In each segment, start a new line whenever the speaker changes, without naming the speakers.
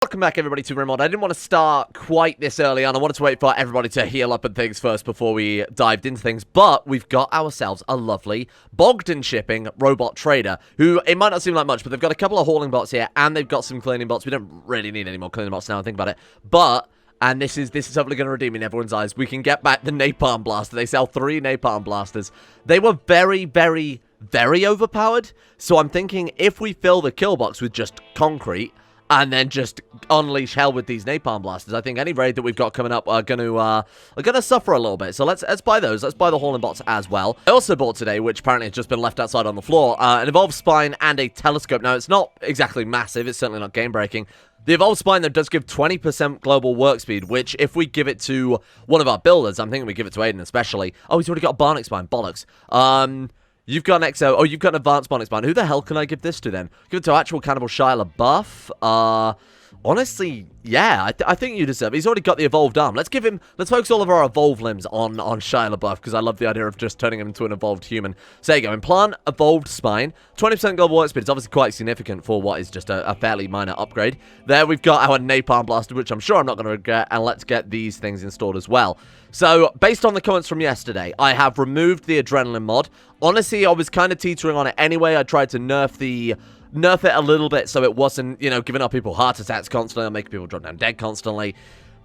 Welcome back, everybody, to Rimworld. I didn't want to start quite this early on. I wanted to wait for everybody to heal up and things first before we dived into things. But we've got ourselves a lovely Bogdan shipping robot trader who, it might not seem like much, but they've got a couple of hauling bots here and they've got some cleaning bots. We don't really need any more cleaning bots now I think about it. But, and this is hopefully going to redeem in everyone's eyes, we can get back the napalm blaster. They sell 3 napalm blasters. They were very, very, very overpowered. So I'm thinking if we fill the kill box with just concrete and then just unleash hell with these napalm blasters, I think any raid that we've got coming up are gonna suffer a little bit. So let's buy those. Let's buy the hauling bots as well. I also bought today, which apparently has just been left outside on the floor, an evolved spine and a telescope. Now it's not exactly massive. It's certainly not game breaking. The evolved spine, though, does give 20% global work speed, which, if we give it to one of our builders, I'm thinking we give it to Aiden especially. Oh, he's already got a Barnic spine. Bollocks. You've got an XO. Oh, you've got an advanced Barnic spine. Who the hell can I give this to, then? Give it to actual Cannibal Shia LaBeouf? Honestly, yeah, I think you deserve it. He's already got the evolved arm. Let's focus all of our evolved limbs on Shia LaBeouf, because I love the idea of just turning him into an evolved human. So there you go. Implant evolved spine. 20% global work speed. It's obviously quite significant for what is just a fairly minor upgrade. There we've got our napalm blaster, which I'm sure I'm not going to regret, and let's get these things installed as well. So, based on the comments from yesterday, I have removed the adrenaline mod. Honestly, I was kind of teetering on it anyway. I tried to nerf it a little bit so it wasn't, giving up people heart attacks constantly or making people drop down dead constantly.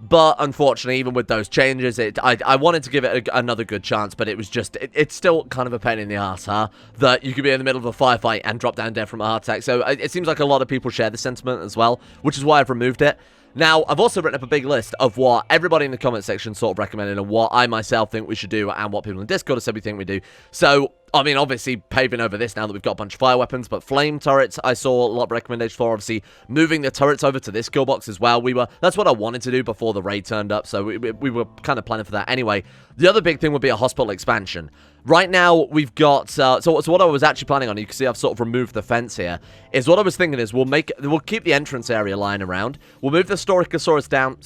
But unfortunately, even with those changes, I wanted to give it another good chance, but it was just, it's still kind of a pain in the ass, huh? That you could be in the middle of a firefight and drop down dead from a heart attack. So it seems like a lot of people share the sentiment as well, which is why I've removed it. Now, I've also written up a big list of what everybody in the comment section sort of recommended and what I myself think we should do and what people in Discord have said we think we do. So, I mean, obviously, paving over this now that we've got a bunch of fire weapons, but flame turrets, I saw a lot of recommendations for. Obviously, moving the turrets over to this kill box as well. That's what I wanted to do before the raid turned up, so we were kind of planning for that anyway. The other big thing would be a hospital expansion. Right now, we've got, so what I was actually planning on, you can see I've sort of removed the fence here, is what I was thinking is we'll keep the entrance area lying around, we'll move the Storosaurus down,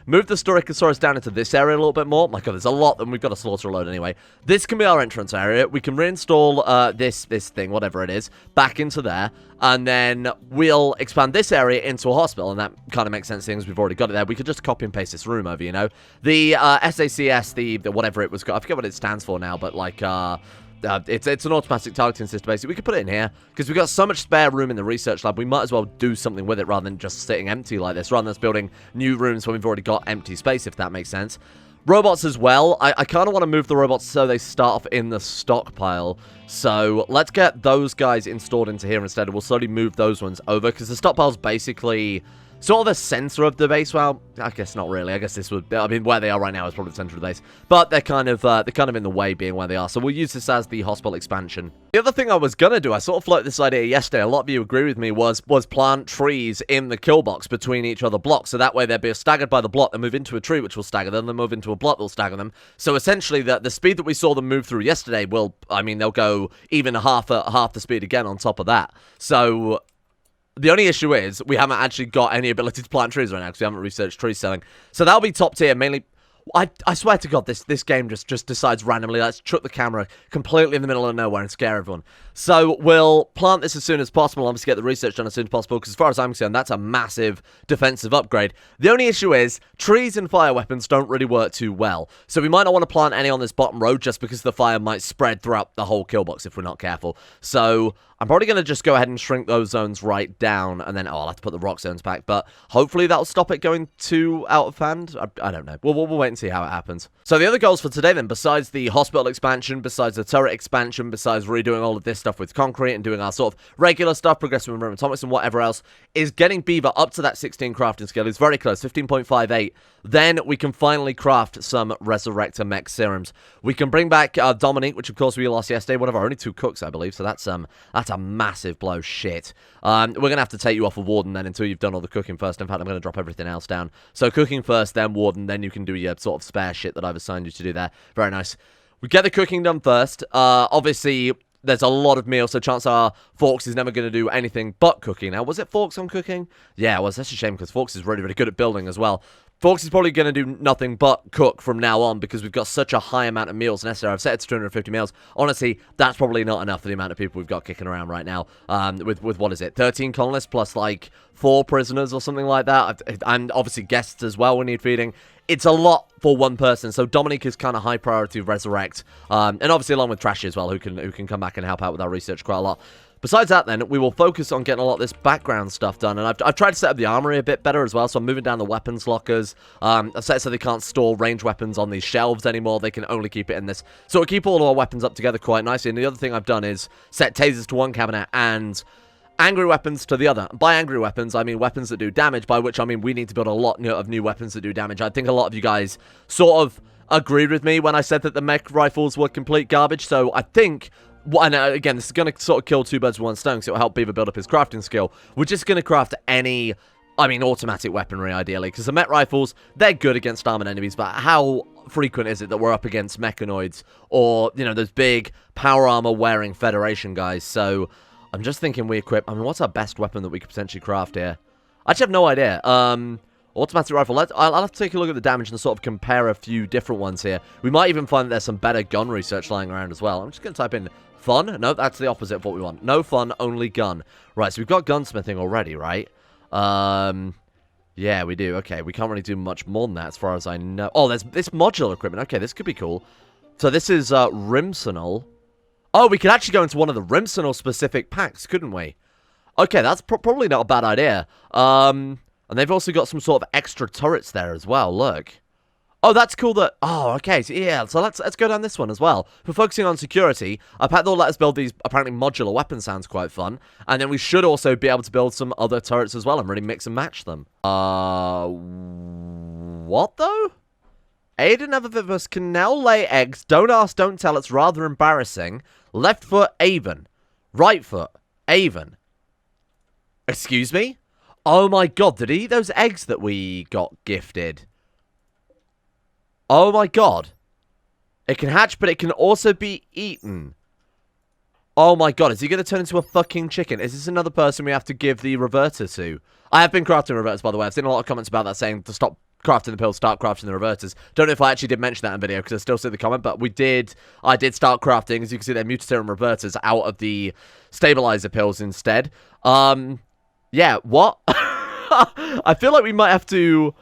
move the Storosaurus down into this area a little bit more. My god, there's a lot, and we've got to slaughter a load anyway. This can be our entrance area. We can reinstall this thing, whatever it is, back into there, and then we'll expand this area into a hospital, and that kind of makes sense, things we've already got it there. We could just copy and paste this room over, The SACS, the whatever it was, I forget what it stands for now, but like, it's an automatic targeting system, basically. We could put it in here, because we've got so much spare room in the research lab, we might as well do something with it rather than just sitting empty like this, rather than us building new rooms when we've already got empty space, if that makes sense. Robots as well. I kind of want to move the robots so they start off in the stockpile. So let's get those guys installed into here instead. We'll slowly move those ones over, because the stockpile's basically sort of the center of the base. Well, I guess not really. I guess this would, I mean, where they are right now is probably the center of the base. But they're kind of in the way being where they are. So we'll use this as the hospital expansion. The other thing I was going to do, I sort of floated this idea yesterday, a lot of you agree with me, was plant trees in the kill box between each other blocks. So that way they'll be staggered by the block, they move into a tree, which will stagger them, then move into a block, that will stagger them. So essentially, the speed that we saw them move through yesterday will, I mean, they'll go even half the speed again on top of that. So the only issue is we haven't actually got any ability to plant trees right now because we haven't researched tree selling. So that'll be top tier, mainly. I swear to God, this game just decides randomly, let's chuck the camera completely in the middle of nowhere and scare everyone. So we'll plant this as soon as possible, obviously get the research done as soon as possible, because as far as I'm concerned, that's a massive defensive upgrade. The only issue is, trees and fire weapons don't really work too well. So we might not want to plant any on this bottom row, just because the fire might spread throughout the whole kill box if we're not careful. So I'm probably going to just go ahead and shrink those zones right down, and then, I'll have to put the rock zones back, but hopefully that'll stop it going too out of hand. I don't know. We'll wait and see how it happens. So the other goals for today then, besides the hospital expansion, besides the turret expansion, besides redoing all of this stuff with concrete and doing our sort of regular stuff, progressing with atomics and whatever else, is getting Beaver up to that 16 crafting skill. He's very close, 15.58. Then we can finally craft some Resurrector Mech Serums. We can bring back Dominique, which of course we lost yesterday, one of our only 2 cooks, I believe, so that's a massive blow. Shit. We're going to have to take you off of Warden then until you've done all the cooking first. In fact, I'm going to drop everything else down. So cooking first, then Warden, then you can do your sort of spare shit that I've assigned you to do there. Very nice. We get the cooking done first. Obviously, there's a lot of meals, so chances are Forks is never going to do anything but cooking. Now, was it Forks on cooking? Yeah, it was. That's a shame, because Forks is really, really good at building as well. Fox is probably going to do nothing but cook from now on because we've got such a high amount of meals necessary. I've set it to 250 meals. Honestly, that's probably not enough for the amount of people we've got kicking around right now. With what is it, 13 colonists plus like 4 prisoners or something like that. And obviously guests as well we need feeding. It's a lot for one person, so Dominic is kind of high priority to resurrect. And obviously along with Trashy as well, who can come back and help out with our research quite a lot. Besides that, then, we will focus on getting a lot of this background stuff done, and I've tried to set up the armory a bit better as well, so I'm moving down the weapons lockers. I've set it so they can't store ranged weapons on these shelves anymore, they can only keep it in this. So it'll keep all of our weapons up together quite nicely, and the other thing I've done is set tasers to one cabinet and angry weapons to the other. By angry weapons, I mean weapons that do damage, by which I mean we need to build a lot of new weapons that do damage. I think a lot of you guys sort of agreed with me when I said that the mech rifles were complete garbage, so I think... Well, and again, this is going to sort of kill 2 birds with one stone, because it will help Beaver build up his crafting skill. We're just going to craft any, I mean, automatic weaponry, ideally, because the mech rifles, they're good against armored enemies, but how frequent is it that we're up against mechanoids, or, you know, those big power armor-wearing Federation guys? So, I'm just thinking we equip, I mean, what's our best weapon that we could potentially craft here? I actually have no idea. Automatic rifle. I'll have to take a look at the damage and sort of compare a few different ones here. We might even find that there's some better gun research lying around as well. I'm just going to type in fun. No, that's the opposite of what we want. No fun, only gun. Right, so we've got gunsmithing already, right? Yeah, we do. Okay, we can't really do much more than that as far as I know. Oh, there's this modular equipment. Okay, this could be cool. So this is Rimsenal. Oh, we could actually go into one of the Rimsenal specific packs, couldn't we? Okay, that's probably not a bad idea. And they've also got some sort of extra turrets there as well, look. Oh, that's cool that... Oh, okay, so yeah, so let's go down this one as well. For focusing on security, a pack that will let us build these apparently modular weapons sounds quite fun. And then we should also be able to build some other turrets as well and really mix and match them. What though? Aid and other of us can now lay eggs. Don't ask, don't tell, it's rather embarrassing. Left foot, Avon. Right foot, Avon. Excuse me? Oh my god, did he eat those eggs that we got gifted? Oh my god. It can hatch, but it can also be eaten. Oh my god, is he going to turn into a fucking chicken? Is this another person we have to give the reverter to? I have been crafting reverters, by the way. I've seen a lot of comments about that saying to stop crafting the pills, start crafting the reverters. Don't know if I actually did mention that in video, because I still see the comment, but I did start crafting, as you can see, they're mutaserum reverters out of the stabilizer pills instead. Yeah, what? I feel like we might have to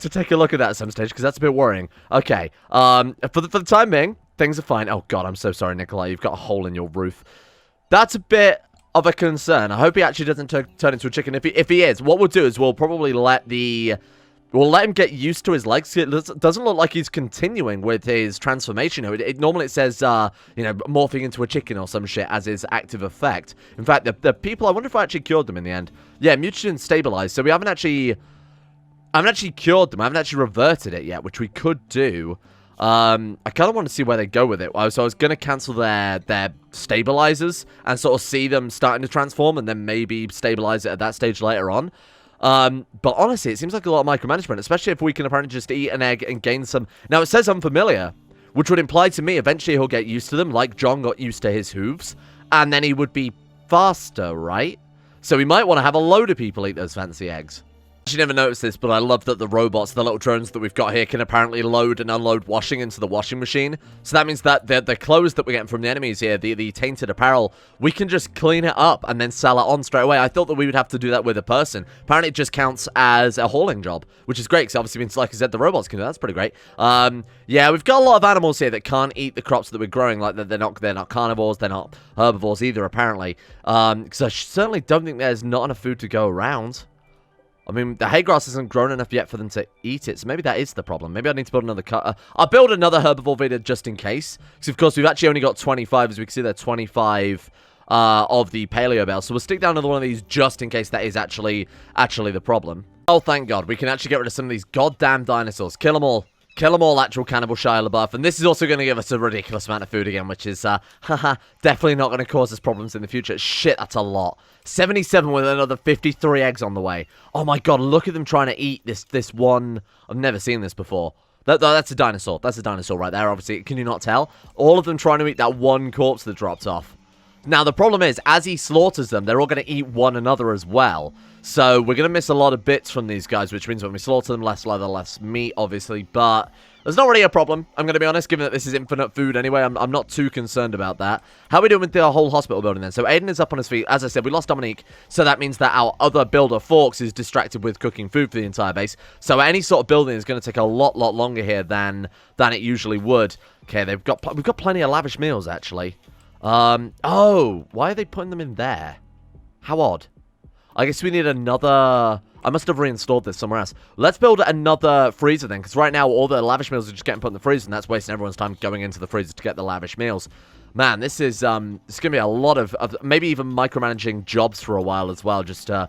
take a look at that at some stage, because that's a bit worrying. Okay, for the time being, things are fine. Oh god, I'm so sorry, Nikolai, you've got a hole in your roof. That's a bit of a concern. I hope he actually doesn't turn into a chicken. If he is, what we'll do is we'll probably let him get used to his legs. It doesn't look like he's continuing with his transformation. Normally it says, you know, morphing into a chicken or some shit as his active effect. In fact, the people, I wonder if I actually cured them in the end. Yeah, mutagen stabilized. So we haven't actually cured them. I haven't actually reverted it yet, which we could do. I kind of want to see where they go with it. So I was going to cancel their stabilizers and sort of see them starting to transform and then maybe stabilize it at that stage later on. But honestly, it seems like a lot of micromanagement, especially if we can apparently just eat an egg and gain some... Now, it says unfamiliar, which would imply to me eventually he'll get used to them, like John got used to his hooves, and then he would be faster, right? So we might want to have a load of people eat those fancy eggs. You never noticed this, but I love that the robots, the little drones that we've got here, can apparently load and unload washing into the washing machine. So that means that the clothes that we're getting from the enemies here, the tainted apparel, we can just clean it up and then sell it on straight away. I thought that we would have to do that with a person. Apparently it just counts as a hauling job, which is great, because obviously means, like I said, the robots can do that. That's pretty great. Yeah, we've got a lot of animals here that can't eat the crops that we're growing. Like, they're not carnivores, they're not herbivores either, apparently. Because I certainly don't think there's not enough food to go around. I mean, the hay grass isn't grown enough yet for them to eat it, so maybe that is the problem. Maybe I need to build another I'll build another herbivore video just in case. Because, of course, we've actually only got 25, as we can see there, 25 of the paleo bales. So we'll stick down another one of these just in case that is actually the problem. Oh, thank God. We can actually get rid of some of these goddamn dinosaurs. Kill them all. Kill them all, actual cannibal Shia LaBeouf. And this is also going to give us a ridiculous amount of food again, which is, definitely not going to cause us problems in the future. Shit, that's a lot. 77 with another 53 eggs on the way. Oh my god, look at them trying to eat this one. I've never seen this before. That's a dinosaur. That's a dinosaur right there, obviously. Can you not tell? All of them trying to eat that one corpse that dropped off. Now, the problem is, as he slaughters them, they're all going to eat one another as well. So, we're going to miss a lot of bits from these guys, which means when we slaughter them, less leather, less meat, obviously. But there's not really a problem, I'm going to be honest, given that this is infinite food anyway. I'm not too concerned about that. How are we doing with the whole hospital building then? So, Aiden is up on his feet. As I said, we lost Dominique, so that means that our other builder, Forks, is distracted with cooking food for the entire base. So, any sort of building is going to take a lot longer here than it usually would. Okay, we've got plenty of lavish meals, actually. Oh, why are they putting them in there? How odd. I guess we need another... I must have reinstalled this somewhere else. Let's build another freezer then, because right now all the lavish meals are just getting put in the freezer, and that's wasting everyone's time going into the freezer to get the lavish meals. Man, this is going to be a lot of maybe even micromanaging jobs for a while as well, just to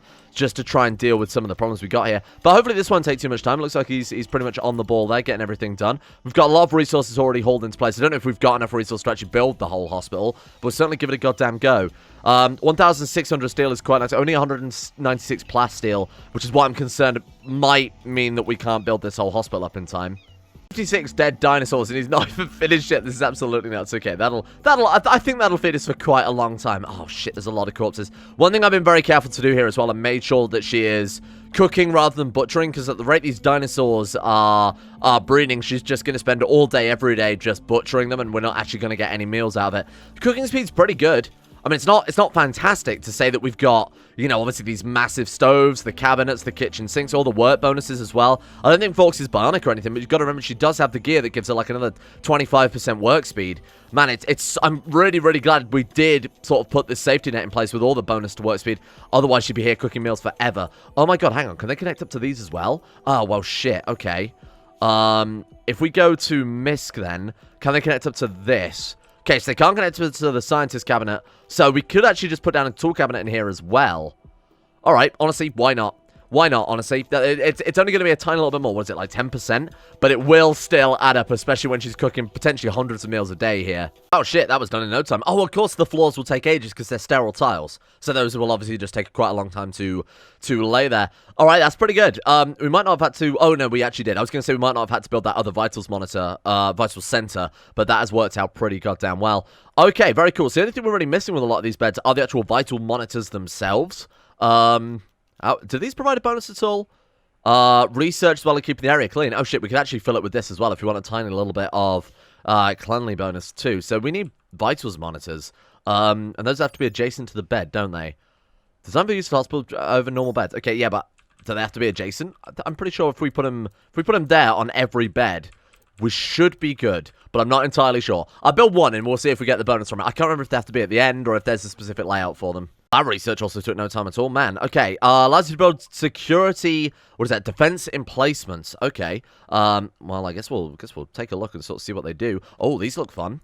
try and deal with some of the problems we got here. But hopefully this won't take too much time. It looks like he's pretty much on the ball there, getting everything done. We've got a lot of resources already hauled into place. I don't know if we've got enough resources to actually build the whole hospital, but we'll certainly give it a goddamn go. 1,600 steel is quite nice. Only 196 plast steel, which is why I'm concerned it might mean that we can't build this whole hospital up in time. 56 dead dinosaurs, and he's not even finished yet. This is absolutely nuts. Okay, I think that'll feed us for quite a long time. Oh, shit, there's a lot of corpses. One thing I've been very careful to do here as well, I made sure that she is cooking rather than butchering, because at the rate these dinosaurs are breeding, she's just going to spend all day, every day, just butchering them, and we're not actually going to get any meals out of it. The cooking speed's pretty good. I mean, it's not fantastic to say that we've got, you know, obviously these massive stoves, the cabinets, the kitchen sinks, all the work bonuses as well. I don't think Forks is bionic or anything, but you've got to remember she does have the gear that gives her like another 25% work speed. Man, I'm really, really glad we did sort of put this safety net in place with all the bonus to work speed. Otherwise, she'd be here cooking meals forever. Oh my god, hang on. Can they connect up to these as well? Oh, well, shit. Okay. If we go to Misk then, can they connect up to this? Okay, so they can't connect to the scientist cabinet, so we could actually just put down a tool cabinet in here as well. Alright, honestly, why not? Why not, honestly? It's only going to be a tiny little bit more. What is it, like 10%? But it will still add up, especially when she's cooking potentially hundreds of meals a day here. Oh, shit, that was done in no time. Oh, of course, the floors will take ages because they're sterile tiles. So those will obviously just take quite a long time to lay there. Alright, that's pretty good. We might not have had to... Oh, no, we actually did. I was going to say we might not have had to build that other vitals monitor, vitals center, but that has worked out pretty goddamn well. Okay, very cool. So the only thing we're really missing with a lot of these beds are the actual vital monitors themselves. Do these provide a bonus at all? Research as well and keeping the area clean. Oh shit, we could actually fill it with this as well if you want a tiny little bit of cleanly bonus too. So we need vitals monitors. And those have to be adjacent to the bed, don't they? Designed for use for hospital over normal beds. Okay, yeah, but do they have to be adjacent? I'm pretty sure if we put them there on every bed, we should be good, but I'm not entirely sure. I'll build one and we'll see if we get the bonus from it. I can't remember if they have to be at the end or if there's a specific layout for them. Our research also took no time at all, man. Okay, allows you to build security, what is that, defense emplacements. Okay, well, I guess we'll take a look and sort of see what they do. Oh, these look fun.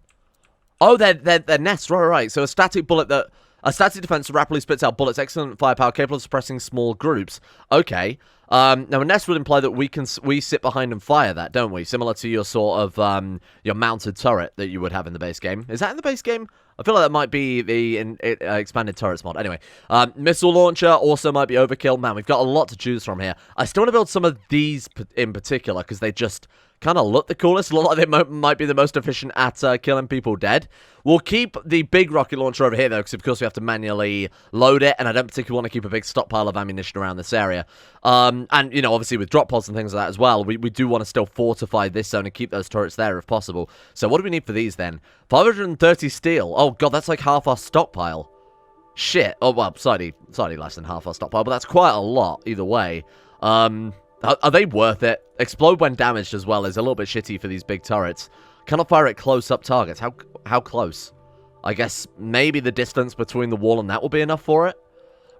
Oh, they're nests, right. So a static defense rapidly spits out bullets, excellent firepower, capable of suppressing small groups. Okay. Now a nest would imply that we sit behind and fire that, don't we? Similar to your sort of your mounted turret that you would have in the base game. Is that in the base game? I feel like that might be the expanded turrets mod. Anyway, missile launcher also might be overkill. Man, we've got a lot to choose from here. I still want to build some of these in particular because they just kind of look the coolest. A lot of them might be the most efficient at killing people dead. We'll keep the big rocket launcher over here, though, because of course we have to manually load it, and I don't particularly want to keep a big stockpile of ammunition around this area. And, you know, obviously with drop pods and things like that as well, we do want to still fortify this zone and keep those turrets there if possible. So what do we need for these, then? 530 steel. Oh, God, that's like half our stockpile. Shit. Oh, well, slightly less than half our stockpile, but that's quite a lot either way. Are they worth it? Explode when damaged as well is a little bit shitty for these big turrets. Cannot fire at close-up targets. How close? I guess maybe the distance between the wall and that will be enough for it.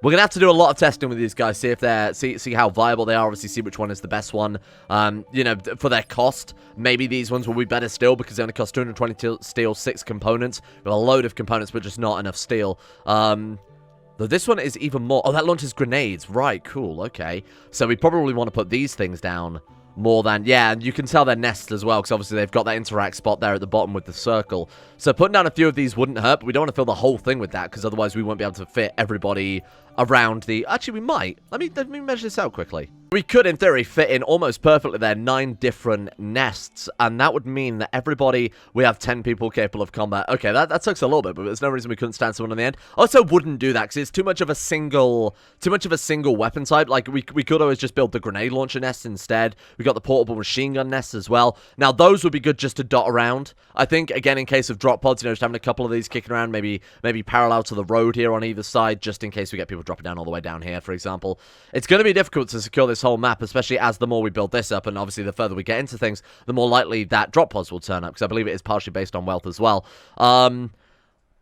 We're going to have to do a lot of testing with these guys, see if see how viable they are, obviously see which one is the best one. You know, for their cost, maybe these ones will be better still because they only cost 220 steel, 6 components. We have a load of components, but just not enough steel. Though this one is even more... Oh, that launches grenades. Right, cool, okay. So we probably want to put these things down more than... Yeah, and you can tell they're nests as well, because obviously they've got that interact spot there at the bottom with the circle. So putting down a few of these wouldn't hurt, but we don't want to fill the whole thing with that, because otherwise we won't be able to fit everybody around the... Actually, we might. Let me measure this out quickly. We could, in theory, fit in almost perfectly there 9 different nests, and that would mean that we have 10 people capable of combat. Okay, that sucks a little bit, but there's no reason we couldn't stand someone in the end. I also wouldn't do that, because it's too much of a single weapon type. Like, we could always just build the grenade launcher nest instead. We got the portable machine gun nests as well. Now, those would be good just to dot around. I think, again, in case of drop pods, you know, just having a couple of these kicking around, maybe parallel to the road here on either side, just in case we get people dropping down all the way down here, for example. It's going to be difficult to secure this whole map, especially as the more we build this up, and obviously the further we get into things, the more likely that drop pods will turn up, because I believe it is partially based on wealth as well.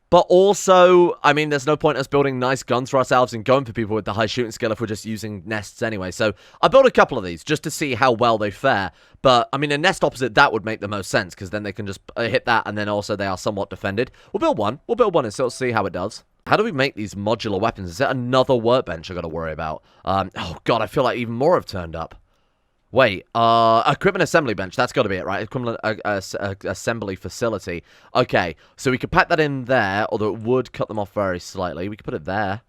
But also, I mean, there's no point us building nice guns for ourselves and going for people with the high shooting skill if we're just using nests anyway. So I built a couple of these just to see how well they fare. But, I mean, a nest opposite that would make the most sense, because then they can just hit that, and then also they are somewhat defended. We'll build one and sort of see how it does. How do we make these modular weapons? Is there another workbench I got to worry about? Oh, God, I feel like even more have turned up. Wait, equipment assembly bench. That's got to be it, right? Equipment assembly facility. Okay, so we could pack that in there, although it would cut them off very slightly. We could put it there.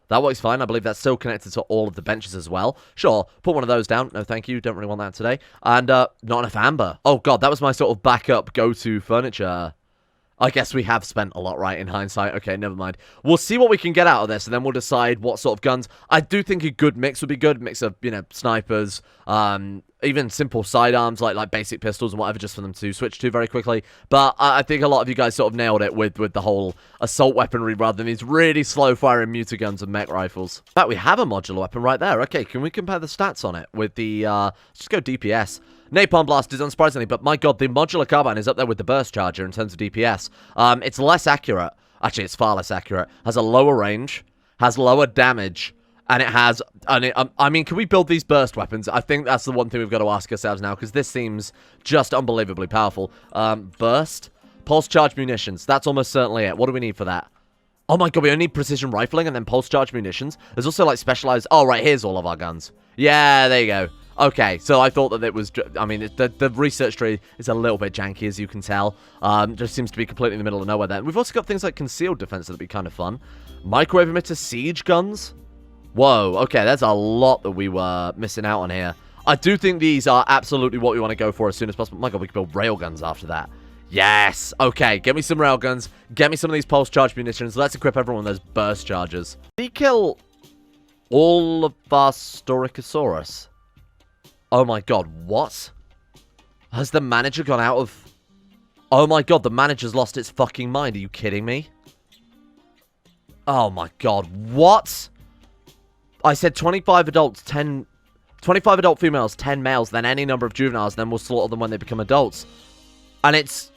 That works fine. I believe that's still connected to all of the benches as well. Sure, put one of those down. No, thank you. Don't really want that today. And, not enough amber. Oh, God, that was my sort of backup go-to furniture. I guess we have spent a lot, right, in hindsight. Okay, never mind. We'll see what we can get out of this, and then we'll decide what sort of guns. I do think a good mix would be good. Mix of, you know, snipers, even simple sidearms, like basic pistols and whatever, just for them to switch to very quickly. But I think a lot of you guys sort of nailed it with the whole assault weaponry rather than these really slow-firing mutiguns and mech rifles. In fact, we have a modular weapon right there. Okay, can we compare the stats on it with the, let's just go DPS. Napalm Blast is unsurprisingly, but my god, the modular carbine is up there with the burst charger in terms of DPS. It's less accurate. Actually, it's far less accurate. Has a lower range, has lower damage, and it has... I mean, can we build these burst weapons? I think that's the one thing we've got to ask ourselves now, because this seems just unbelievably powerful. Burst, pulse charge munitions. That's almost certainly it. What do we need for that? Oh my god, we only need precision rifling and then pulse charge munitions. There's also, like, specialized... Oh, right, here's all of our guns. Yeah, there you go. Okay, so I thought that it was... I mean, the research tree is a little bit janky, as you can tell. Just seems to be completely in the middle of nowhere there. We've also got things like concealed defense that'd be kind of fun. Microwave emitter siege guns? Whoa, okay, there's a lot that we were missing out on here. I do think these are absolutely what we want to go for as soon as possible. My god, we could build railguns after that. Yes! Okay, get me some railguns. Get me some of these pulse charge munitions. Let's equip everyone with those burst charges. Did he kill all of our Storochosaurus? Oh my god, what? Has the manager gone out of... Oh my god, the manager's lost its fucking mind. Are you kidding me? Oh my god, what? I said 25 adults, 25 adult females, 10 males, then any number of juveniles, then we'll slaughter them when they become adults. And it's...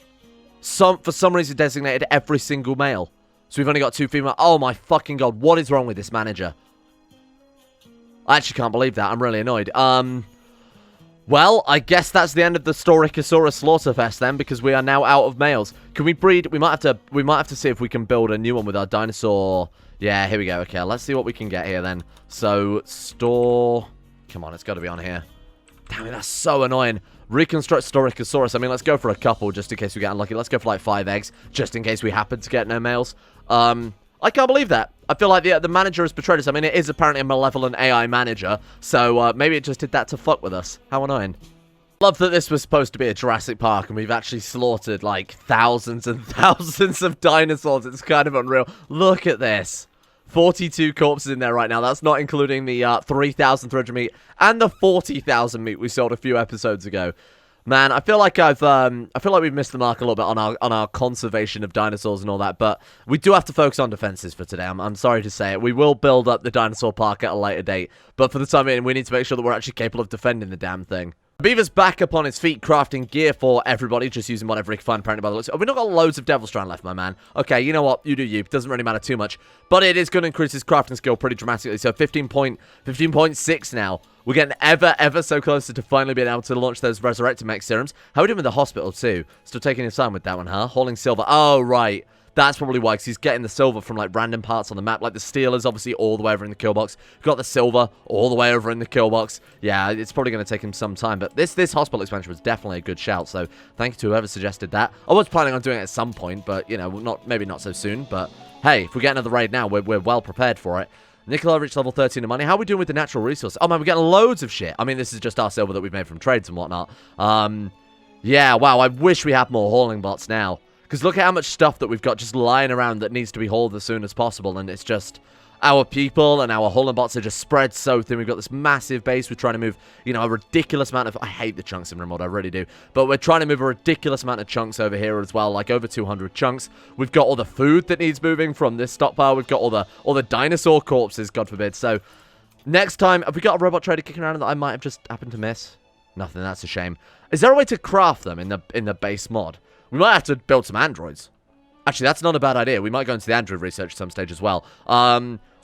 for some reason designated every single male. So we've only got 2 female... Oh my fucking god, what is wrong with this manager? I actually can't believe that. I'm really annoyed. Well, I guess that's the end of the Storochosaurus Slaughterfest then, because we are now out of males. Can we breed? We might have to see if we can build a new one with our dinosaur. Yeah, here we go. Okay, let's see what we can get here then. So, come on, it's got to be on here. Damn it, that's so annoying. Reconstruct Storochosaurus. I mean, let's go for a couple just in case we get unlucky. Let's go for like 5 eggs just in case we happen to get no males. I can't believe that. I feel like the manager has betrayed us. I mean, it is apparently a malevolent AI manager, so maybe it just did that to fuck with us. How annoying. Love that this was supposed to be a Jurassic Park, and we've actually slaughtered, like, thousands and thousands of dinosaurs. It's kind of unreal. Look at this. 42 corpses in there right now. That's not including the 3,300 meat and the 40,000 meat we sold a few episodes ago. Man, I feel like we've missed the mark a little bit on our conservation of dinosaurs and all that, but we do have to focus on defenses for today. I'm sorry to say it. We will build up the dinosaur park at a later date, but for the time being, we need to make sure that we're actually capable of defending the damn thing. Beaver's back up on his feet, crafting gear for everybody, just using whatever he can find, apparently, by the looks. Oh, we've not got loads of Devil Strand left, my man. Okay, you know what? You do you. It doesn't really matter too much. But it is going to increase his crafting skill pretty dramatically. So 15.6 now. We're getting ever so closer to finally being able to launch those resurrected mech serums. How are we doing with the hospital, too? Still taking his time with that one, huh? Hauling silver. Oh, right. That's probably why, because he's getting the silver from, like, random parts on the map. Like, the steel is obviously all the way over in the kill box. Got the silver all the way over in the kill box. Yeah, it's probably going to take him some time. But this hospital expansion was definitely a good shout. So, thank you to whoever suggested that. I was planning on doing it at some point, but, you know, maybe not so soon. But, hey, if we get another raid now, we're well prepared for it. Nicola reached level 13 of money. How are we doing with the natural resources? Oh, man, we're getting loads of shit. I mean, this is just our silver that we've made from trades and whatnot. Yeah, wow, I wish we had more hauling bots now. Because look at how much stuff that we've got just lying around that needs to be hauled as soon as possible. And it's just... Our people and our hauling bots are just spread so thin. We've got this massive base. We're trying to move, you know, a ridiculous amount of... I hate the chunks in Rimworld, I really do. But we're trying to move a ridiculous amount of chunks over here as well, like over 200 chunks. We've got all the food that needs moving from this stockpile. We've got all the dinosaur corpses, God forbid. So, next time, have we got a robot trader kicking around that I might have just happened to miss? Nothing, that's a shame. Is there a way to craft them in the base mod? We might have to build some androids. Actually, that's not a bad idea. We might go into the android research at some stage as well.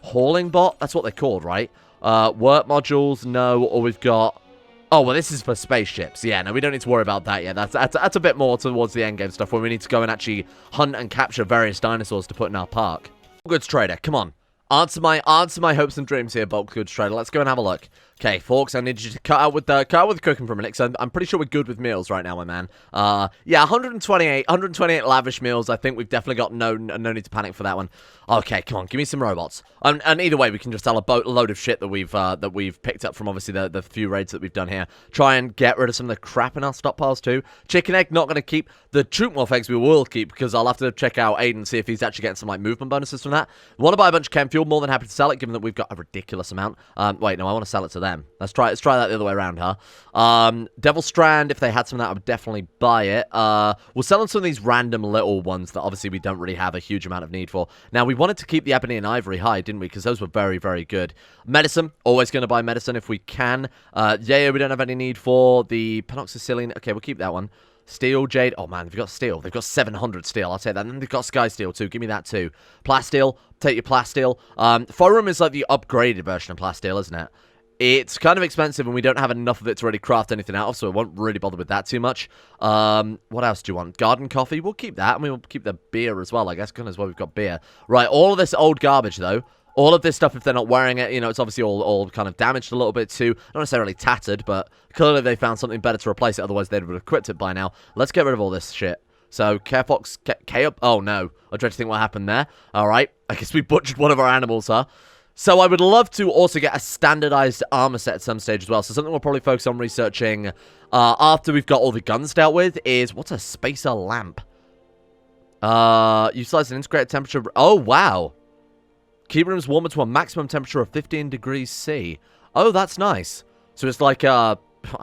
Hauling bot? That's what they're called, right? Work modules? No. Or we've got... Oh, well, this is for spaceships. Yeah, no, we don't need to worry about that yet. That's a bit more towards the endgame stuff where we need to go and actually hunt and capture various dinosaurs to put in our park. Goods trader, come on. Answer my hopes and dreams here, bulk goods trader. Let's go and have a look. Okay, Forks, I need you to cut out with the cooking for a minute, because I'm pretty sure we're good with meals right now, my man. Yeah, 128 lavish meals. I think we've definitely got no need to panic for that one. Okay, come on, give me some robots. And either way, we can just sell a load of shit that we've picked up from obviously the few raids that we've done here. Try and get rid of some of the crap in our stockpiles too. Chicken egg, not going to keep. The troop morph eggs we will keep, because I'll have to check out Aiden, see if he's actually getting some like movement bonuses from that. Want to buy a bunch of chem fuel? More than happy to sell it, given that we've got a ridiculous amount. Wait, no, I want to sell it to them. Let's try that the other way around, huh? Devil Strand, if they had some of that, I would definitely buy it. We'll sell them some of these random little ones that obviously we don't really have a huge amount of need for. Now, we wanted to keep the ebony and ivory high, didn't we? Because those were very, very good. Medicine, always going to buy medicine if we can. Yeah, we don't have any need for the penoxycilline. Okay, we'll keep that one. Steel, jade. Oh, man, they've got steel. They've got 700 steel. I'll take that. And then they've got sky steel, too. Give me that, too. Plasteel. Take your plasteel. Forum is like the upgraded version of plasteel, isn't it? It's kind of expensive, and we don't have enough of it to really craft anything out of, so I won't really bother with that too much. What else do you want? Garden coffee? We'll keep that, and we'll keep the beer as well, I guess, because we've got beer. Right, all of this old garbage, though. All of this stuff, if they're not wearing it, you know, it's obviously all kind of damaged a little bit too. Not necessarily tattered, but clearly they found something better to replace it. Otherwise, they would have equipped it by now. Let's get rid of all this shit. So, Carefox, K-up. Oh, no. I dread to think what happened there. All right. I guess we butchered one of our animals, huh? So, I would love to also get a standardized armor set at some stage as well. So, something we'll probably focus on researching after we've got all the guns dealt with is... What's a spacer lamp? Utilize an integrated temperature... Oh, wow. Keep rooms warmer to a maximum temperature of 15 degrees C. Oh, that's nice. So it's like I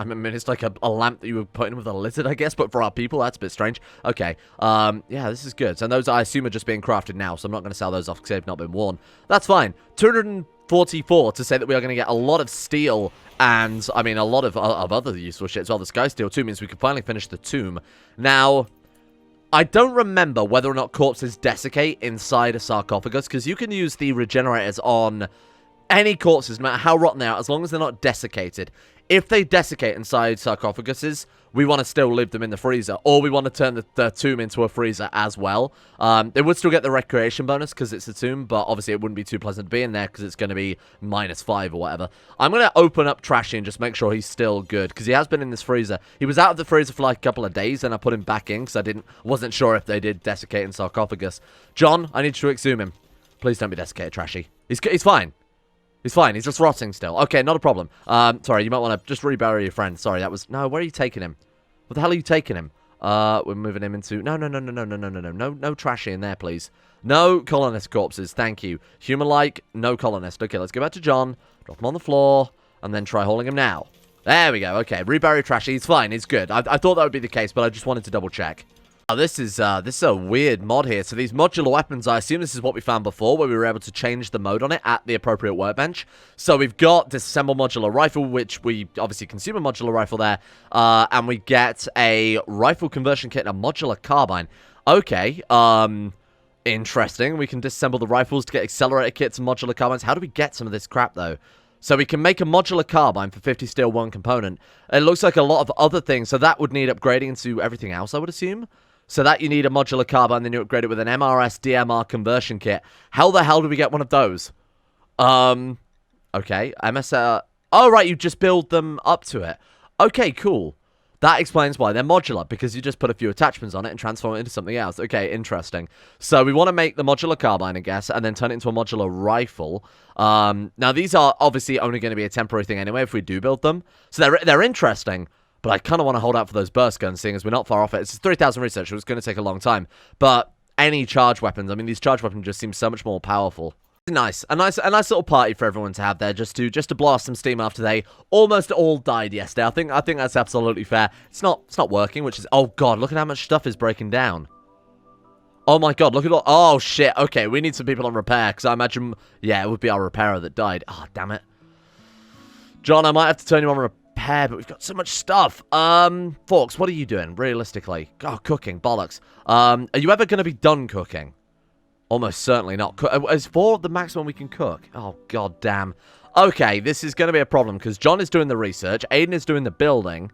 mean, it's like a lamp that you would put in with a lizard, I guess, but for our people, that's a bit strange. Okay, yeah, this is good. So those, I assume, are just being crafted now, so I'm not going to sell those off because they've not been worn. That's fine. 244 to say that we are going to get a lot of steel and, I mean, a lot of other useful shit as well. The sky steel, too, means we can finally finish the tomb. Now... I don't remember whether or not corpses desiccate inside a sarcophagus, because you can use the regenerators on any corpses, no matter how rotten they are, as long as they're not desiccated. If they desiccate inside sarcophaguses, we want to still leave them in the freezer, or we want to turn the tomb into a freezer as well. They would still get the recreation bonus because it's a tomb, but obviously it wouldn't be too pleasant to be in there because it's going to be -5 or whatever. I'm going to open up Trashy and just make sure he's still good, because he has been in this freezer. He was out of the freezer for like a couple of days, and I put him back in because I wasn't sure if they did desiccate in sarcophagus. John, I need you to exhume him. Please don't be desiccated, Trashy. He's fine. He's fine. He's just rotting still. Okay, not a problem. Sorry, you might want to just rebury your friend. Sorry, that was... No, where are you taking him? What the hell are you taking him? We're moving him into... No Trashy in there, please. No colonist corpses, thank you. Human-like, no colonist. Okay, let's go back to John. Drop him on the floor, and then try hauling him now. There we go. Okay, rebury Trashy. He's fine. He's good. I thought that would be the case, but I just wanted to double-check. This is a weird mod here. So these modular weapons, I assume this is what we found before, where we were able to change the mode on it at the appropriate workbench. So we've got disassemble modular rifle, which we obviously consume a modular rifle there, and we get a rifle conversion kit and a modular carbine. Okay, interesting. We can disassemble the rifles to get accelerator kits and modular carbines. How do we get some of this crap, though? So we can make a modular carbine for 50 steel, 1 component. It looks like a lot of other things, so that would need upgrading into everything else, I would assume. So that you need a modular carbine, then you upgrade it with an MRS DMR conversion kit. How the hell do we get one of those? Okay, MSR... Oh, right, you just build them up to it. Okay, cool. That explains why they're modular, because you just put a few attachments on it and transform it into something else. Okay, interesting. So we want to make the modular carbine, I guess, and then turn it into a modular rifle. Now, these are obviously only going to be a temporary thing anyway if we do build them. So they're interesting, but I kind of want to hold out for those burst guns, seeing as we're not far off it. It's 3,000 research, so it's going to take a long time. But any charge weapons, I mean, these charge weapons just seem so much more powerful. Nice, a nice little party for everyone to have there, just to blow off some steam after they almost all died yesterday. I think that's absolutely fair. It's not working, which is, oh god, look at how much stuff is breaking down. Oh my god, look at all, oh shit, okay, we need some people on repair, because I imagine, yeah, it would be our repairer that died. Oh, damn it. John, I might have to turn you on repair, but we've got so much stuff. Forks, what are you doing, realistically? Oh, cooking, bollocks. Are you ever going to be done cooking? Almost certainly not. Is 4 the maximum we can cook? Oh, god damn. Okay, this is going to be a problem, because John is doing the research, Aiden is doing the building,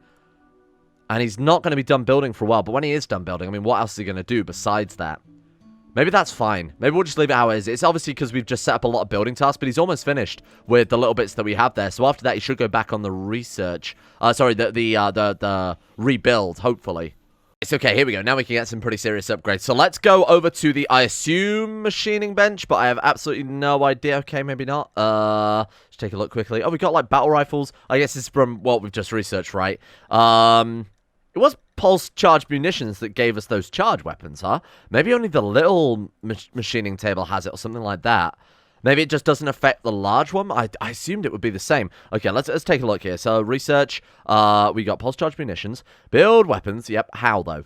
and he's not going to be done building for a while, but when he is done building, I mean, what else is he going to do besides that? Maybe that's fine. Maybe we'll just leave it how it is. It's obviously because we've just set up a lot of building tasks, but he's almost finished with the little bits that we have there, so after that, he should go back on the research. Sorry, the rebuild, hopefully. It's okay, here we go. Now we can get some pretty serious upgrades. So let's go over to the, I assume, machining bench, but I have absolutely no idea. Okay, maybe not. Let's take a look quickly. Oh, we got, like, battle rifles. I guess this is from what we've just researched, right? It was pulse-charged munitions that gave us those charge weapons, huh? Maybe only the little machining table has it or something like that. Maybe it just doesn't affect the large one. I assumed it would be the same. Okay, let's take a look here. So, research. We got pulse charge munitions. Build weapons. Yep. How, though?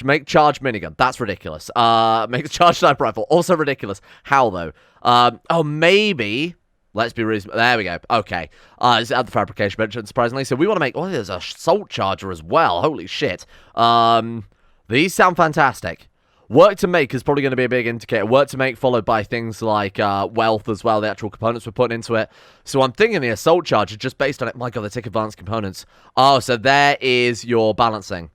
Make charge minigun. That's ridiculous. Make a charge sniper rifle. Also ridiculous. How, though? Oh, maybe. Let's be reasonable. There we go. Okay. It's at the fabrication bench, unsurprisingly. So, we want to make... Oh, there's a assault charger as well. Holy shit. These sound fantastic. Work to make is probably going to be a big indicator. Work to make followed by things like wealth as well, the actual components we're putting into it. So I'm thinking the assault charger, just based on it. My god, they take advanced components. Oh, so there is your balancing.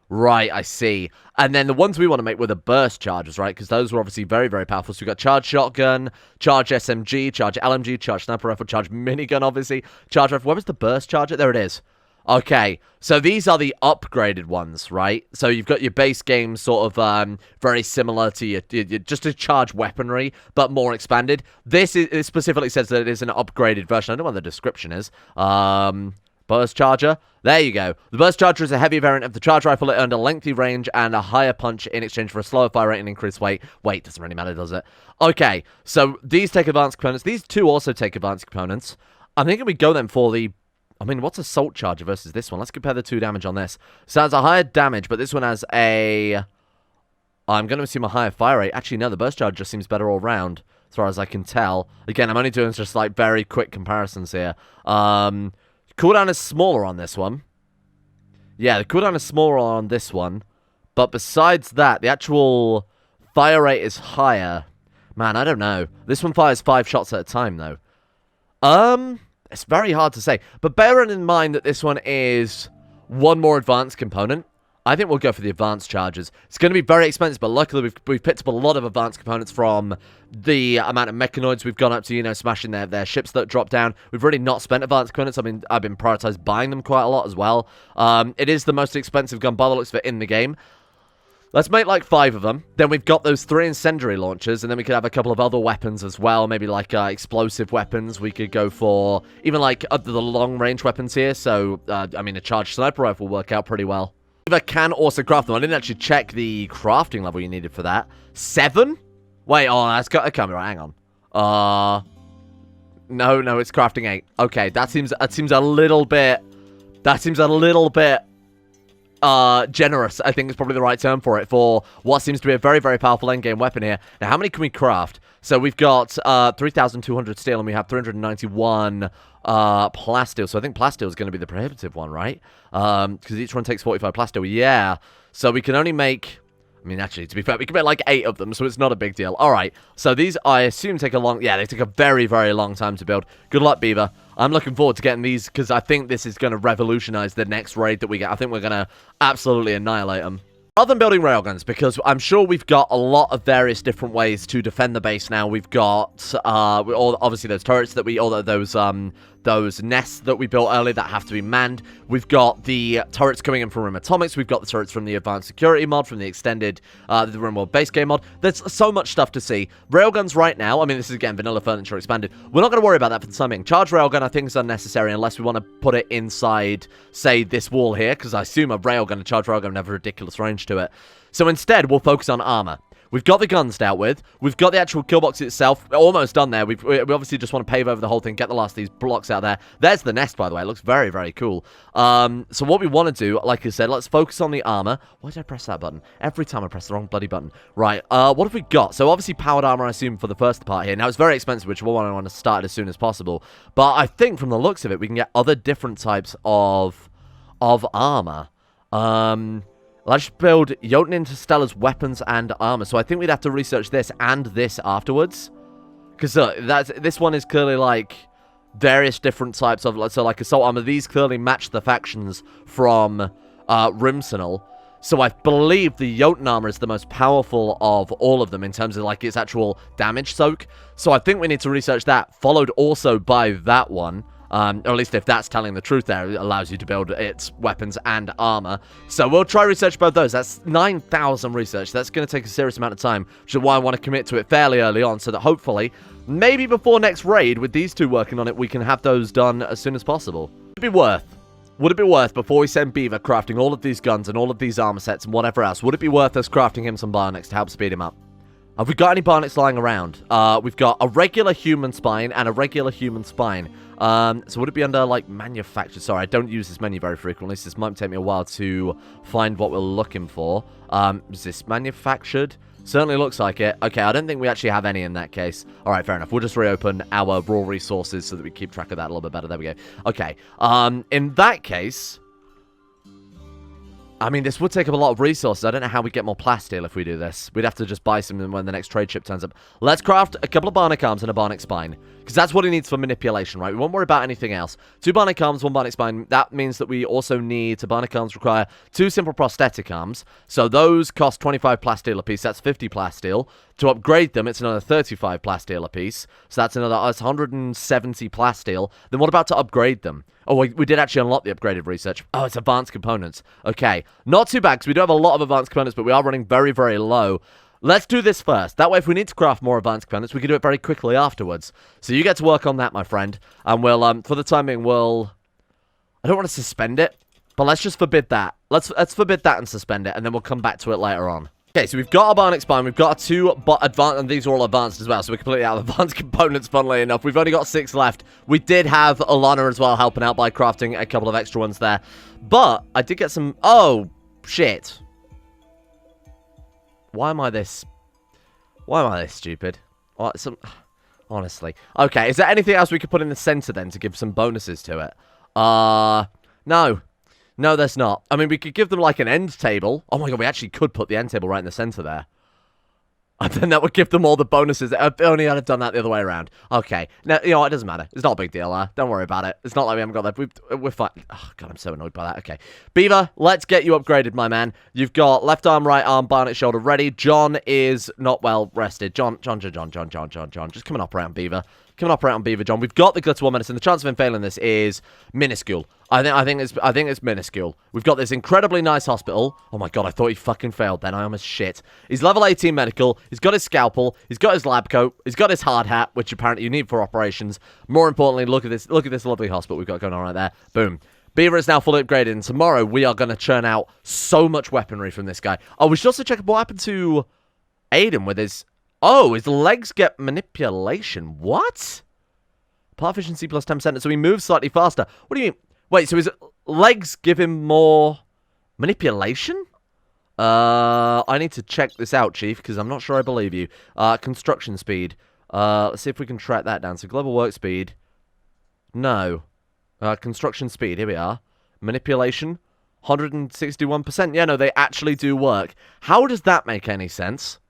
Right, I see. And then the ones we want to make were the burst chargers, right? Because those were obviously very, very powerful. So we've got charge shotgun, charge SMG, charge LMG, charge sniper rifle, charge minigun, obviously. Charge rifle. Where was the burst charger? There it is. Okay, so these are the upgraded ones, right? So you've got your base game sort of very similar to your just a charge weaponry, but more expanded. This specifically says that it is an upgraded version. I don't know what the description is. Burst charger. There you go. The burst charger is a heavy variant of the charge rifle. It earned a lengthy range and a higher punch in exchange for a slower fire rate and increased weight. Weight doesn't really matter, does it? Okay, so these take advanced components. These two also take advanced components. I'm thinking we go then for the... I mean, what's assault charger versus this one? Let's compare the 2 damage on this. So it has a higher damage, but this one has a... I'm going to assume a higher fire rate. Actually, no, the burst charge just seems better all round, as far as I can tell. Again, I'm only doing just, like, very quick comparisons here. Cooldown is smaller on this one. Yeah, the cooldown is smaller on this one. But besides that, the actual fire rate is higher. Man, I don't know. This one fires 5 shots at a time, though. It's very hard to say, but bearing in mind that this one is one more advanced component, I think we'll go for the advanced charges. It's going to be very expensive, but luckily we've picked up a lot of advanced components from the amount of mechanoids we've gone up to, you know, smashing their ships that drop down. We've really not spent advanced components. I've been prioritized buying them quite a lot as well. It is the most expensive gun by the looks of it in the game. Let's make like 5 of them. Then we've got those 3 incendiary launchers, and then we could have a couple of other weapons as well. Maybe like explosive weapons. We could go for even like the long-range weapons here. So, I mean, a charged sniper rifle will work out pretty well. I can also craft them. I didn't actually check the crafting level you needed for that. 7? Wait, oh, that's got... Okay, right, hang on. No, it's crafting 8. Okay, that seems a little bit... That seems a little bit... generous, I think is probably the right term for it, for what seems to be a very, very powerful endgame weapon here. Now, how many can we craft? So we've got 3,200 steel, and we have 391 plasteel. So I think plasteel is going to be the prohibitive one, right? Because each one takes 45 plasteel. Yeah. So we can only make... I mean, actually, to be fair, we can make like 8 of them, so it's not a big deal. All right. So these, I assume, take a long... Yeah, they take a very, very long time to build. Good luck, Beaver. I'm looking forward to getting these, because I think this is going to revolutionize the next raid that we get. I think we're going to absolutely annihilate them. Rather than building railguns, because I'm sure we've got a lot of various different ways to defend the base now. We've got, obviously, those turrets that we... All those those nests that we built earlier that have to be manned. We've got the turrets coming in from Rim Atomics. We've got the turrets from the Advanced Security mod, from the extended, the Rimworld base game mod. There's so much stuff to see. Railguns right now, I mean, this is, again, vanilla furniture expanded. We're not going to worry about that for the time being. Charge railgun, I think, is unnecessary unless we want to put it inside, say, this wall here, because I assume a railgun, a charge railgun, would have a ridiculous range to it. So instead, we'll focus on armor. We've got the guns dealt with. We've got the actual kill box itself almost done there. We obviously just want to pave over the whole thing, get the last of these blocks out there. There's the nest, by the way. It looks very, very cool. So what we want to do, like I said, let's focus on the armor. Why did I press that button? Every time I press the wrong bloody button. Right, what have we got? So obviously powered armor, I assume, for the first part here. Now, it's very expensive, which we want to start as soon as possible. But I think from the looks of it, we can get other different types of armor. Let's build Jotun Interstellar's weapons and armor. So I think we'd have to research this and this afterwards. Because this one is clearly like various different types of... So like assault armor. These clearly match the factions from Rimsenal. So I believe the Jotun armor is the most powerful of all of them in terms of like its actual damage soak. So I think we need to research that. Followed also by that one. Or at least if that's telling the truth there, it allows you to build its weapons and armor. So we'll try research both those. That's 9,000 research. That's going to take a serious amount of time, which is why I want to commit to it fairly early on, so that hopefully, maybe before next raid, with these two working on it, we can have those done as soon as possible. Would it be worth, before we send Beaver crafting all of these guns and all of these armor sets and whatever else, would it be worth us crafting him some bionics to help speed him up? Have we got any bionics lying around? We've got a regular human spine and a regular human spine. So would it be under, like, manufactured? Sorry, I don't use this menu very frequently, so this might take me a while to find what we're looking for. Is this manufactured? Certainly looks like it. Okay, I don't think we actually have any in that case. All right, fair enough. We'll just reopen our raw resources so that we keep track of that a little bit better. There we go. Okay, in that case... I mean, this would take up a lot of resources. I don't know how we get more plasteel if we do this. We'd have to just buy some when the next trade ship turns up. Let's craft a couple of bionic arms and a bionic spine. Because that's what it needs for manipulation, right? We won't worry about anything else. 2 bionic arms, 1 bionic spine. That means that we also need... bionic arms require 2 simple prosthetic arms. So those cost 25 plasteel a piece. That's 50 plasteel. To upgrade them, it's another 35 plasteel a piece. So that's another 170 plasteel. Then what about to upgrade them? Oh, we did actually unlock the upgraded research. Oh, it's advanced components. Okay. Not too bad, because we do have a lot of advanced components, but we are running very, very low. Let's do this first. That way, if we need to craft more advanced components, we can do it very quickly afterwards. So you get to work on that, my friend. And we'll, for the time being, we'll... I don't want to suspend it, but let's just forbid that. Let's forbid that and suspend it, and then we'll come back to it later on. Okay, so we've got our bionic spine, we've got our 2 advanced, and these are all advanced as well, so we're completely out of advanced components, funnily enough. We've only got 6 left. We did have Alana as well helping out by crafting a couple of extra ones there. But I did get some... Oh, shit. Why am I this stupid? Honestly. Okay, is there anything else we could put in the center then to give some bonuses to it? No. No, there's not. I mean, we could give them, like, an end table. Oh, my God, we actually could put the end table right in the center there. And then that would give them all the bonuses. If only I'd have done that the other way around. Okay. Now, you know what? It doesn't matter. It's not a big deal, Don't worry about it. It's not like we haven't got that. We're fine. Oh, God, I'm so annoyed by that. Okay. Beaver, let's get you upgraded, my man. You've got left arm, right arm, bionic shoulder ready. John is not well rested. John. Just come and operate on Beaver. Come and operate on Beaver, John. We've got the Glitterworld medicine. The chance of him failing this is minuscule. I think it's minuscule. We've got this incredibly nice hospital. Oh my God, I thought he fucking failed then. I almost shit. He's level 18 medical. He's got his scalpel. He's got his lab coat. He's got his hard hat, which apparently you need for operations. More importantly, look at this lovely hospital we've got going on right there. Boom. Beaver is now fully upgraded, and tomorrow we are going to churn out so much weaponry from this guy. Oh, we should also check what happened to Aiden with his... Oh, his legs get manipulation. What? Part efficiency plus 10%, so he moves slightly faster. What do you mean? Wait, so his legs give him more manipulation? I need to check this out, Chief, because I'm not sure I believe you. Construction speed. Let's see if we can track that down. So global work speed. No. Construction speed, here we are. Manipulation, 161%. Yeah, no, they actually do work. How does that make any sense?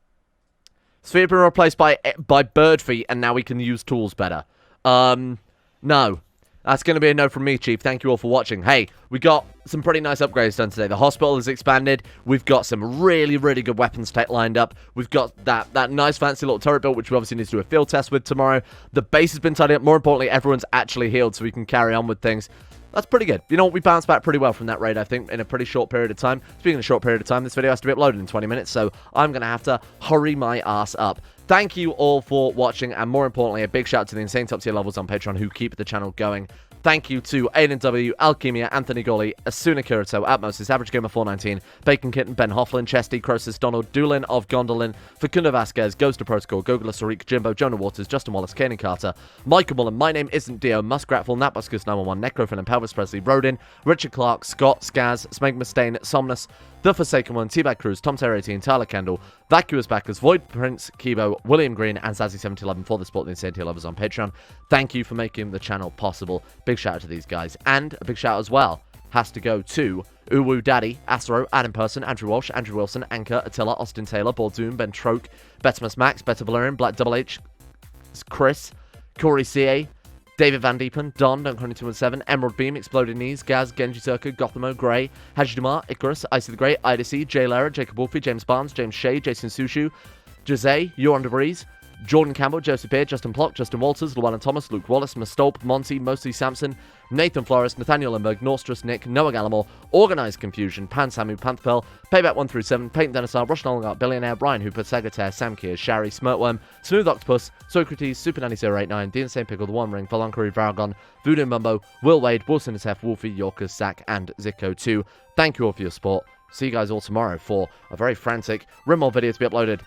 So we've been replaced by bird feet, and now we can use tools better. No. That's going to be a no from me, Chief. Thank you all for watching. Hey, we got some pretty nice upgrades done today. The hospital has expanded. We've got some really, really good weapons tech lined up. We've got that nice fancy little turret built, which we obviously need to do a field test with tomorrow. The base has been tidied up. More importantly, everyone's actually healed, so we can carry on with things. That's pretty good. You know what? We bounced back pretty well from that raid, I think, in a pretty short period of time. Speaking of short period of time, this video has to be uploaded in 20 minutes, so I'm going to have to hurry my ass up. Thank you all for watching, and more importantly, a big shout out to the insane top tier levels on Patreon who keep the channel going. Thank you to Aiden W, Alchemia, Anthony Gawley, Asuna Kirito, Atmosis, Average Gamer 419, Bacon Kitten, Ben Hofflin, Chesty, Croesus, Donald, Doolin of Gondolin, Facundo Vasquez, Ghost of Protocol, Gogula Sarik, Jimbo, Jonah Waters, Justin Wallace, Kanan Carter, Michael Mullen, My Name Isn't Dio, Muskratful, Natbuskus 911, Necrofin and Pelvis Presley, Rodin, Richard Clark, Scott, Skaz, Smegma Stain, Somnus, The Forsaken One, T-Bag Cruz, Tom Terry 18, Tyler Kendall, Vacuous Backers, Void Prince, Kibo, William Green, and Zazzy7011 for the support the insane tier lovers on Patreon. Thank you for making the channel possible. Big shout out to these guys. And a big shout out as well has to go to Uwu Daddy, Astro, Adam Person, Andrew Walsh, Andrew Wilson, Anchor, Attila, Austin Taylor, Bordoon, Ben Troke, Betimus Max, Better Valerian, Black Double H, Chris, Corey CA, David Van Diepen, Don, Dunk2217, Emerald Beam, Exploded Knees, Gaz, Genji Circa, Gothamo, Grey, Hajidumar, Icarus, Icy the Great, Idacy, Jay Lara, Jacob Wolfie, James Barnes, James Shea, Jason Sushu, Jose, You're on the Breeze, Jordan Campbell, Joseph Beard, Justin Plock, Justin Walters, Llewellyn Thomas, Luke Wallace, Mastolp, Monty, Mostly Sampson, Nathan Flores, Nathaniel Lindbergh, Norstrus Nick, Noah Gallimore, Organised Confusion, Pan Samu, Panthfell, Payback 1 through 7, Peyton Dinosaur, Rush Nolangart, Billionaire, Brian Hooper, Sagittaire, Sam Keir, Shari, Smirtworm, Smooth Octopus, Socrates, Super Nanny 089, The Insane Pickle, The One Ring, Valankari, Varagon, Voodoo Mumbo, Will Wade, Wilson SF, Wolfie, Yorkers, Sack, and Zico 2. Thank you all for your support. See you guys all tomorrow for a very frantic Rimworld video to be uploaded